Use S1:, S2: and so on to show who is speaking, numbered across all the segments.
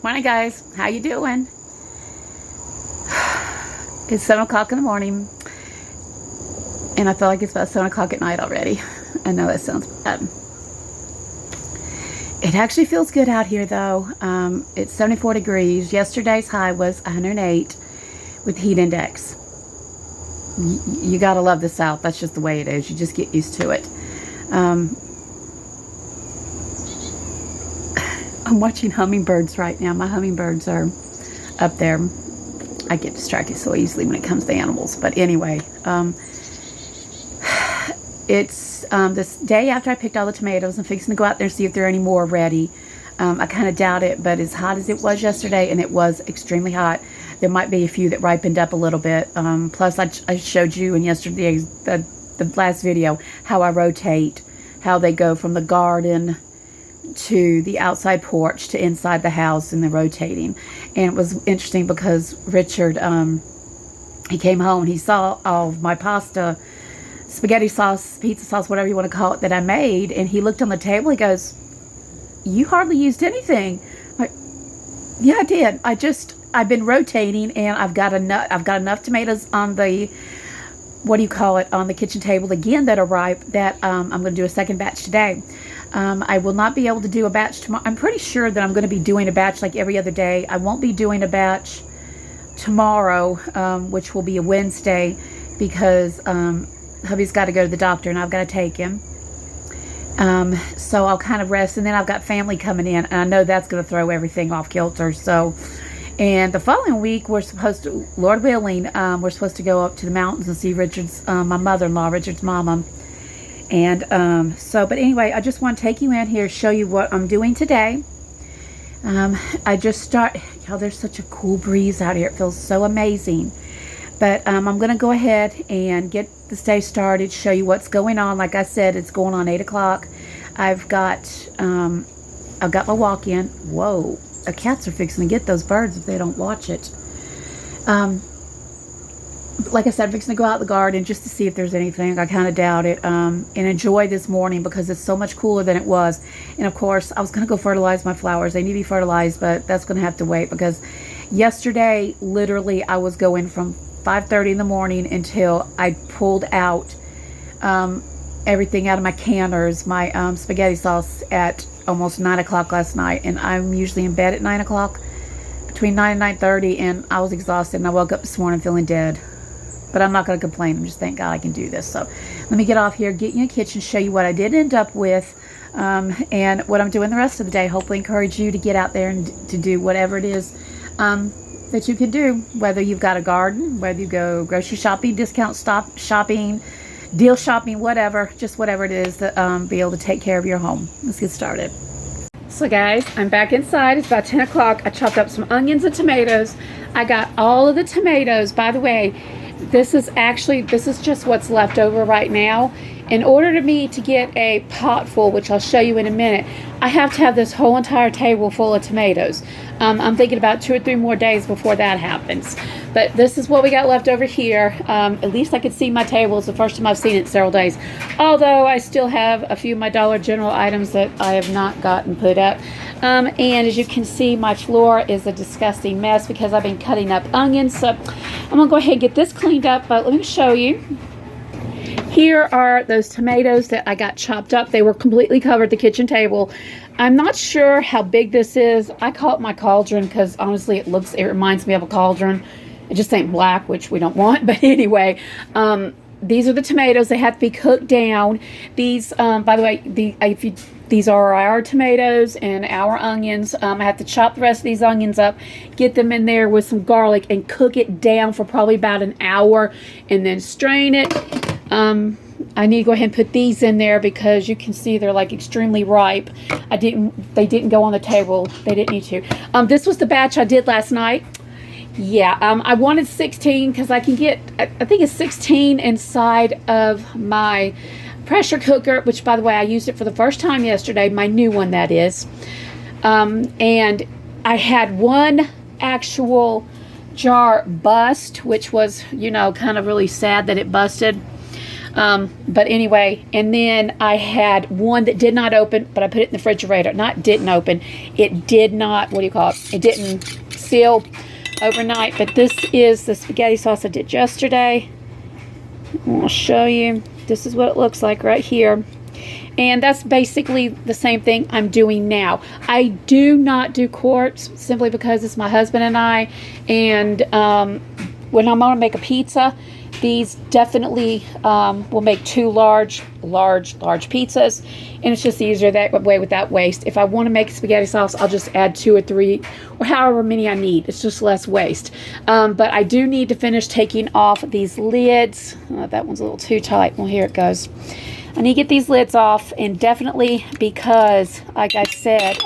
S1: Morning, guys. How you doing? It's 7 o'clock in the morning, and I feel like it's about 7 o'clock at night already. I know that sounds bad. It actually feels good out here, though. It's 74 degrees. Yesterday's high was 108 with heat index. You gotta love the South. That's just the way it is. You just get used to it. I'm watching hummingbirds right now. My hummingbirds are up there. I get distracted so easily when it comes to animals. But anyway, it's this day after I picked all the tomatoes. I'm fixing to go out there and see if there are any more ready. I kind of doubt it, but as hot as it was yesterday, and it was extremely hot, there might be a few that ripened up a little bit. Plus, I showed you in yesterday's, the last video, how I rotate, how they go from the garden to the outside porch to inside the house, and they're rotating. And it was interesting because Richard, he came home, he saw all of my pasta, spaghetti sauce, pizza sauce, whatever you want to call it, that I made, and he looked on the table, he goes, "You hardly used anything." I'm like, yeah, I did. I've been rotating, and I've got enough tomatoes on the, what do you call it, on the kitchen table again that are ripe, that I'm going to do a second batch today. I will not be able to do a batch tomorrow. I'm pretty sure that I'm going to be doing a batch like every other day. I won't be doing a batch tomorrow, which will be a Wednesday, because hubby's got to go to the doctor and I've got to take him. So I'll kind of rest, and then I've got family coming in, and I know that's going to throw everything off kilter. So, and the following week, we're supposed to, Lord willing, we're supposed to go up to the mountains and see Richard's, my mother-in-law, Richard's mama. And but anyway, I just want to take you in here, show you what I'm doing today. There's such a cool breeze out here. It feels so amazing. But I'm going to go ahead and get this day started, show you what's going on. Like I said, it's going on 8 o'clock. I've got my walk-in. Whoa, the cats are fixing to get those birds if they don't watch it. Like I said, I'm fixing to go out in the garden just to see if there's anything. I kind of doubt it. And enjoy this morning because it's so much cooler than it was. And of course, I was going to go fertilize my flowers. They need to be fertilized, but that's going to have to wait because yesterday, literally, I was going from 5:30 in the morning until I pulled out everything out of my canners, my spaghetti sauce, at almost 9 o'clock last night. And I'm usually in bed at 9 o'clock, between 9 and 9:30, and I was exhausted, and I woke up this morning feeling dead. But I'm not going to complain. I'm just thank God I can do this. So let me get off here, get you in the kitchen, show you what I did end up with, and what I'm doing the rest of the day. Hopefully encourage you to get out there and to do whatever it is that you can do, whether you've got a garden, whether you go grocery shopping, discount stop shopping, deal shopping, whatever, just whatever it is, that be able to take care of your home. Let's get started. So guys, I'm back inside. It's about 10 o'clock. I chopped up some onions and tomatoes. I got all of the tomatoes. By the way, this is just what's left over right now. In order to me to get a pot full, which I'll show you in a minute, I have to have this whole entire table full of tomatoes. I'm thinking about 2 or 3 more days before that happens. But this is what we got left over here. At least I could see my table. It's the first time I've seen it in several days. Although I still have a few of my Dollar General items that I have not gotten put up. And as you can see, my floor is a disgusting mess because I've been cutting up onions. So I'm going to go ahead and get this cleaned up. But let me show you. Here are those tomatoes that I got chopped up. They were completely covered the kitchen table. I'm not sure how big this is. I call it my cauldron because honestly it reminds me of a cauldron. It just ain't black, which we don't want. But anyway, these are the tomatoes. They have to be cooked down. These, by the way, these are our tomatoes and our onions. I have to chop the rest of these onions up, get them in there with some garlic, and cook it down for probably about an hour, and then strain it. I need to go ahead and put these in there because you can see they're like extremely ripe. They didn't go on the table. They didn't need to. This was the batch I did last night. Yeah, I wanted 16 because I can get, I think it's 16 inside of my pressure cooker, which by the way, I used it for the first time yesterday, my new one that is. And I had one actual jar bust, which was, kind of really sad that it busted. But anyway, and then I had one that did not open, but I put it in the refrigerator. Not didn't open. It did not, what do you call it? It didn't seal overnight. But this is the spaghetti sauce I did yesterday. I'll show you. This is what it looks like right here. And that's basically the same thing I'm doing now. I do not do quarts simply because it's my husband and I. And when I'm going to make a pizza, these definitely will make two large pizzas. And it's just easier that way without waste. If I want to make spaghetti sauce, I'll just add 2 or 3 or however many I need. It's just less waste. But I do need to finish taking off these lids. That one's a little too tight. Well, here it goes. I need to get these lids off, and definitely because, like I said,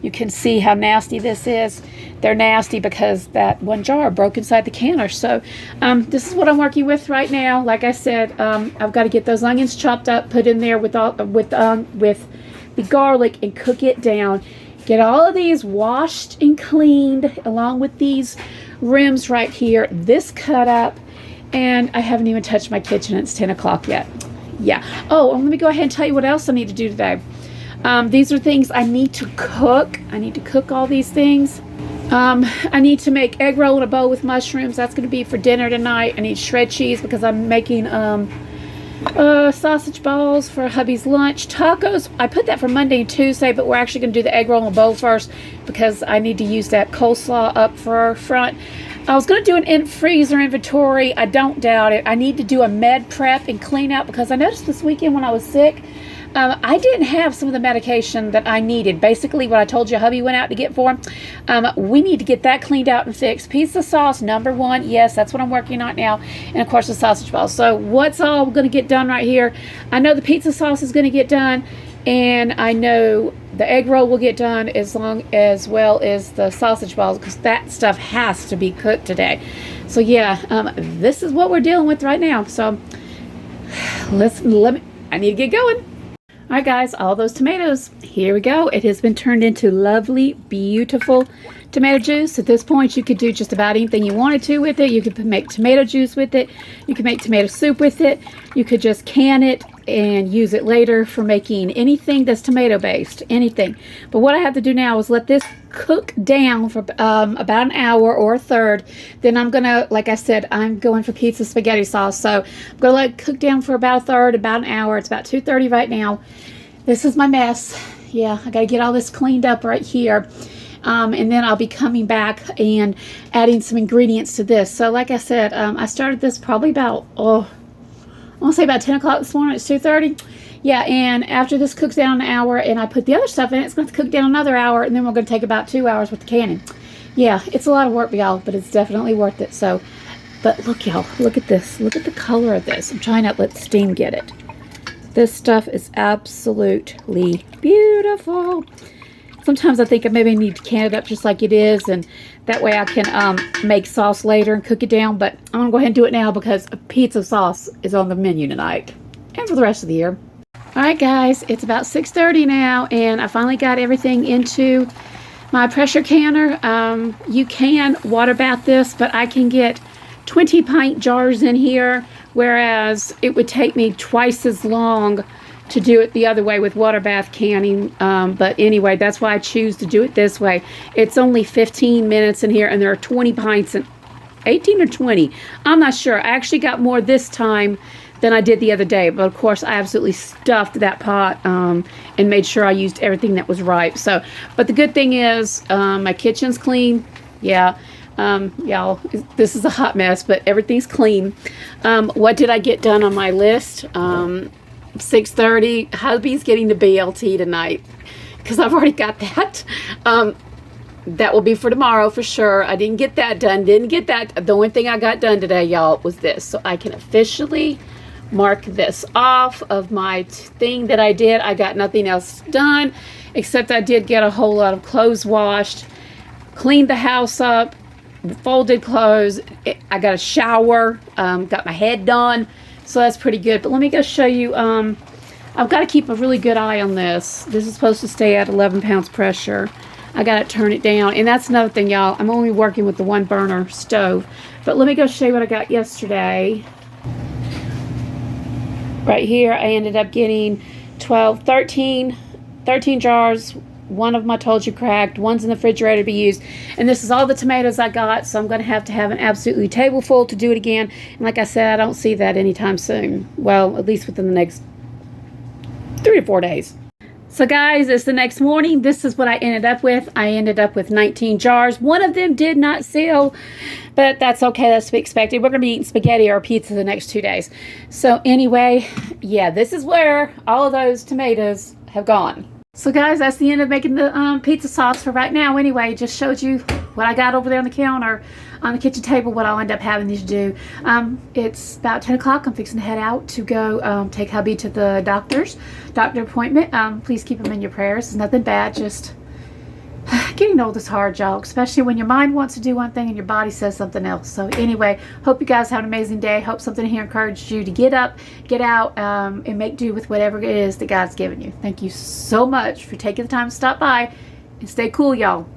S1: you can see how nasty this is. They're nasty because that one jar broke inside the canner. So this is what I'm working with right now. Like I said, I've got to get those onions chopped up, put in there with the garlic, and cook it down. Get all of these washed and cleaned, along with these rims right here. This cut up, and I haven't even touched my kitchen. It's 10 o'clock yet. Yeah. Oh, let me go ahead and tell you what else I need to do today. These are things I need to cook. I need to cook all these things. I need to make egg roll in a bowl with mushrooms. That's going to be for dinner tonight. I need shred cheese because I'm making sausage balls for hubby's lunch. Tacos, I put that for Monday and Tuesday, but we're actually going to do the egg roll in a bowl first because I need to use that coleslaw up for front. I was going to do an freezer inventory. I don't doubt it. I need to do a med prep and clean out because I noticed this weekend when I was sick, I didn't have some of the medication that I needed. Basically, what I told you hubby went out to get for him. We need to get that cleaned out and fixed. Pizza sauce, number 1. Yes, that's what I'm working on now. And, of course, the sausage balls. So what's all going to get done right here? I know the pizza sauce is going to get done. And I know the egg roll will get done as well as the sausage balls because that stuff has to be cooked today. So, yeah, this is what we're dealing with right now. So I need to get going. All right, guys, all those tomatoes, here we go. It has been turned into lovely, beautiful tomato juice. At this point, you could do just about anything you wanted to with it. You could make tomato juice with it. You could make tomato soup with it. You could just can it and use it later for making anything that's tomato-based, anything. But what I have to do now is let this cook down for about an hour or a third. Then I'm going to, like I said, I'm going for pizza spaghetti sauce. So I'm going to let it cook down for about a third, about an hour. It's about 2:30 right now. This is my mess. Yeah, I got to get all this cleaned up right here. And then I'll be coming back and adding some ingredients to this. So like I said, I started this probably about, I want to say about 10 o'clock this morning. It's 2:30. Yeah, and after this cooks down an hour and I put the other stuff in, it's going to cook down another hour, and then we're going to take about 2 hours with the canning. Yeah, it's a lot of work, y'all, but it's definitely worth it. So, but look, y'all, look at this. Look at the color of this. I'm trying to let steam get it. This stuff is absolutely beautiful. Sometimes I think maybe I need to can it up just like it is, and that way I can make sauce later and cook it down. But I'm going to go ahead and do it now because a pizza sauce is on the menu tonight and for the rest of the year. All right, guys, it's about 6:30 now, and I finally got everything into my pressure canner. You can water bath this, but I can get 20 pint jars in here, whereas it would take me twice as long to do it the other way with water bath canning. But anyway, that's why I choose to do it this way. It's only 15 minutes in here, and there are 20 pints, and 18 or 20. I'm not sure. I actually got more this time than I did the other day. But of course, I absolutely stuffed that pot and made sure I used everything that was ripe. So, but the good thing is my kitchen's clean. Yeah. Y'all, this is a hot mess, but everything's clean. What did I get done on my list? 6:30. Hubby's getting the BLT tonight because I've already got that. That will be for tomorrow for sure. I didn't get that done. The only thing I got done today, y'all, was this. So I can officially mark this off of my thing that I did. I got nothing else done except I did get a whole lot of clothes washed, cleaned the house up, folded clothes. I got a shower, got my head done. So that's pretty good. But let me go show you. I've got to keep a really good eye on this. This is supposed to stay at 11 pounds pressure. I got to turn it down. And that's another thing, y'all. I'm only working with the 1 burner stove. But let me go show you what I got yesterday. Right here, I ended up getting 12, 13 jars. One of them I told you cracked. One's in the refrigerator to be used. And this is all the tomatoes I got, so I'm going to have an absolutely table full to do it again. And like I said, I don't see that anytime soon. Well, at least within the next 3 to 4 days. So guys, it's the next morning. This is what I ended up with. I ended up with 19 jars. One of them did not seal, but that's okay. That's to be expected. We're going to be eating spaghetti or pizza the next 2 days. So anyway, yeah, this is where all of those tomatoes have gone. So guys, that's the end of making the pizza sauce for right now. Anyway, just showed you what I got over there on the counter, on the kitchen table, what I'll end up having to do. It's about 10 o'clock. I'm fixing to head out to go take hubby to the doctor appointment. Please keep him in your prayers. It's nothing bad, just getting old is hard, y'all, especially when your mind wants to do one thing and your body says something else. So anyway, hope you guys have an amazing day. Hope something here encouraged you to get up, get out, and make do with whatever it is that God's given you. Thank you so much for taking the time to stop by, and stay cool, y'all.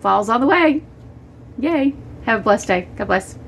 S1: Fall's on the way. Yay. Have a blessed day. God bless.